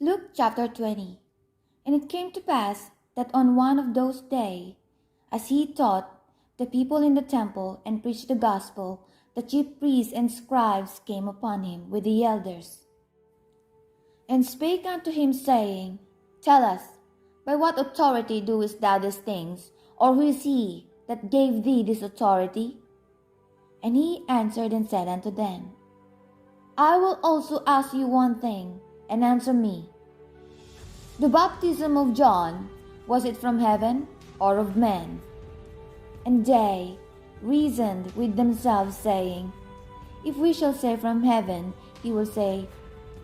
Luke chapter 20. And it came to pass that on one of those days, as he taught the people in the temple and preached the gospel, the chief priests and scribes came upon him with the elders, and spake unto him, saying, Tell us, by what authority doest thou these things? Or who is he that gave thee this authority? And he answered and said unto them, I will also ask you one thing, and answer me. The baptism of John, was it from heaven or of men? And they reasoned with themselves, saying, If we shall say from heaven, he will say,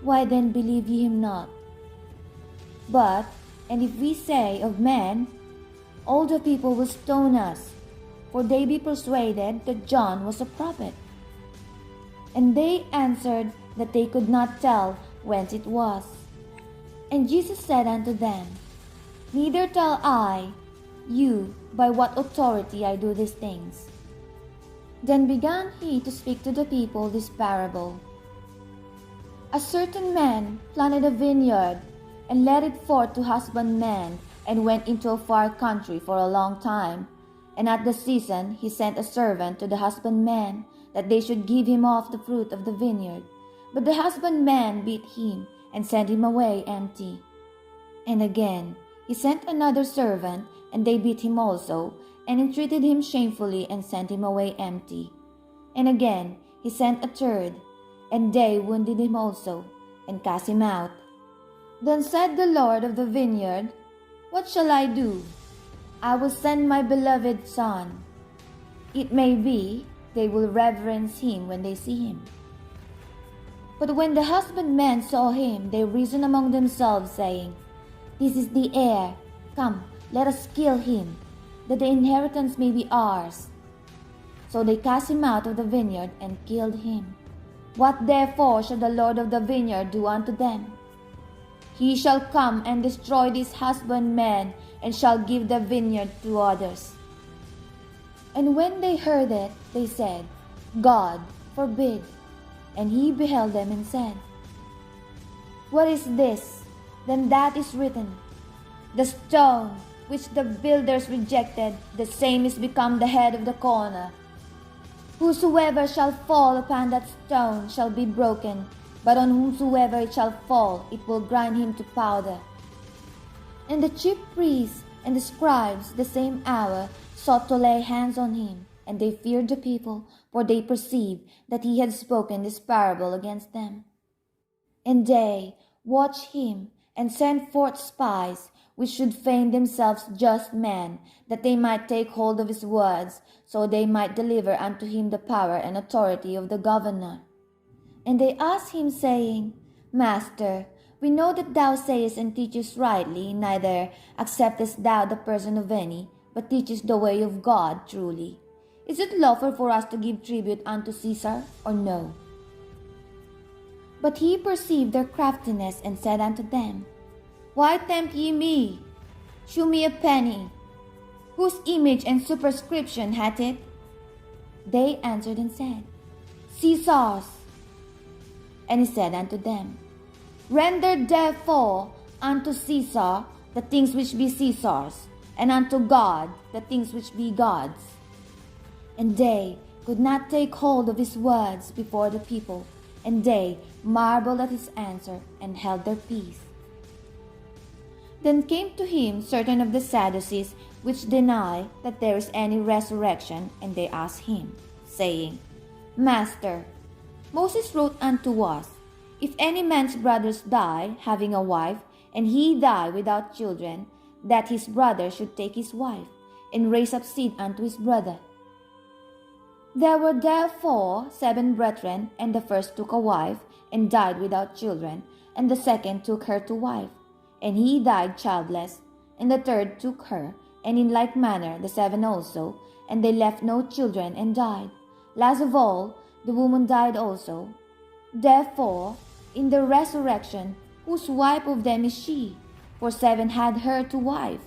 Why then believe ye him not? And if we say of men, all the people will stone us, for they be persuaded that John was a prophet. And they answered that they could not tell whence it was. And Jesus said unto them, Neither tell I you by what authority I do these things. Then began he to speak to the people this parable. A certain man planted a vineyard, and led it forth to husbandmen, and went into a far country for a long time. And at the season he sent a servant to the husbandmen, that they should give him of the fruit of the vineyard. But the husbandman beat him, and sent him away empty. And again he sent another servant, and they beat him also, and entreated him shamefully, and sent him away empty. And again he sent a third, and they wounded him also, and cast him out. Then said the Lord of the vineyard, What shall I do? I will send my beloved son. It may be they will reverence him when they see him. But when the husbandmen saw him, they reasoned among themselves, saying, This is the heir. Come, let us kill him, that the inheritance may be ours. So they cast him out of the vineyard and killed him. What therefore shall the Lord of the vineyard do unto them? He shall come and destroy these husbandmen, and shall give the vineyard to others. And when they heard it, they said, God forbid. And he beheld them and said, What is this? Then that is written, The stone which the builders rejected, the same is become the head of the corner. Whosoever shall fall upon that stone shall be broken, but on whomsoever it shall fall, it will grind him to powder. And the chief priests and the scribes the same hour sought to lay hands on him, and they feared the people, for they perceived that he had spoken this parable against them. And they watched him, and sent forth spies, which should feign themselves just men, that they might take hold of his words, so they might deliver unto him the power and authority of the governor. And they asked him, saying, Master, we know that thou sayest and teachest rightly, neither acceptest thou the person of any, but teachest the way of God truly. Is it lawful for us to give tribute unto Caesar, or no? But he perceived their craftiness, and said unto them, Why tempt ye me? Shew me a penny. Whose image and superscription hath it? They answered and said, Caesar's. And he said unto them, Render therefore unto Caesar the things which be Caesar's, and unto God the things which be God's. And they could not take hold of his words before the people, and they marveled at his answer, and held their peace. Then came to him certain of the Sadducees, which deny that there is any resurrection, and they asked him, saying, Master, Moses wrote unto us, If any man's brothers die, having a wife, and he die without children, that his brother should take his wife, and raise up seed unto his brother. There were therefore 7 brethren, and the first took a wife, and died without children, and the second took her to wife, and he died childless, and the third took her, and in like manner the 7 also, and they left no children, and died. Last of all, the woman died also. Therefore, in the resurrection, whose wife of them is she? For 7 had her to wife.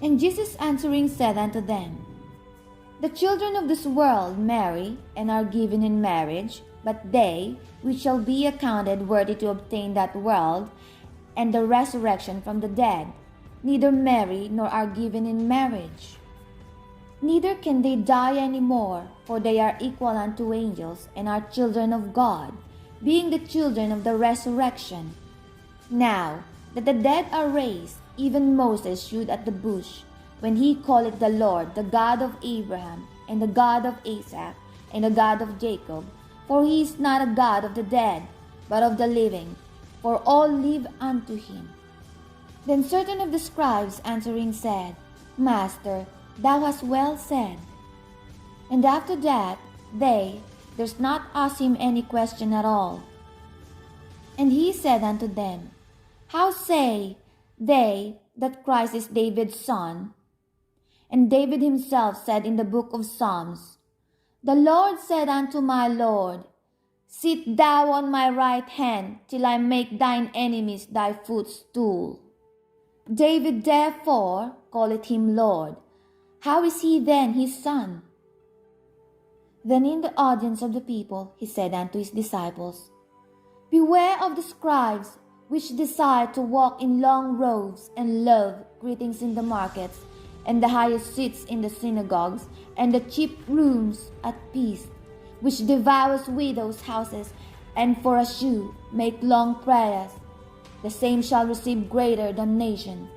And Jesus answering said unto them, The children of this world marry, and are given in marriage, but they which shall be accounted worthy to obtain that world and the resurrection from the dead, neither marry nor are given in marriage. Neither can they die any more, for they are equal unto angels, and are children of God, being the children of the resurrection. Now that the dead are raised, even Moses shewed at the bush, when he calleth the Lord the God of Abraham, and the God of Isaac, and the God of Jacob. For he is not a God of the dead, but of the living, for all live unto him. Then certain of the scribes answering said, Master, thou hast well said. And after that they durst not ask him any question at all. And he said unto them, How say they that Christ is David's son? And David himself said in the book of Psalms, The Lord said unto my Lord, Sit thou on my right hand, till I make thine enemies thy footstool. David therefore calleth him Lord. How is he then his son? Then in the audience of the people he said unto his disciples, Beware of the scribes, which desire to walk in long robes, and love greetings in the markets, and the highest seats in the synagogues, and the chief rooms at feasts, which devours widows' houses, and for a shew make long prayers. The same shall receive greater damnation.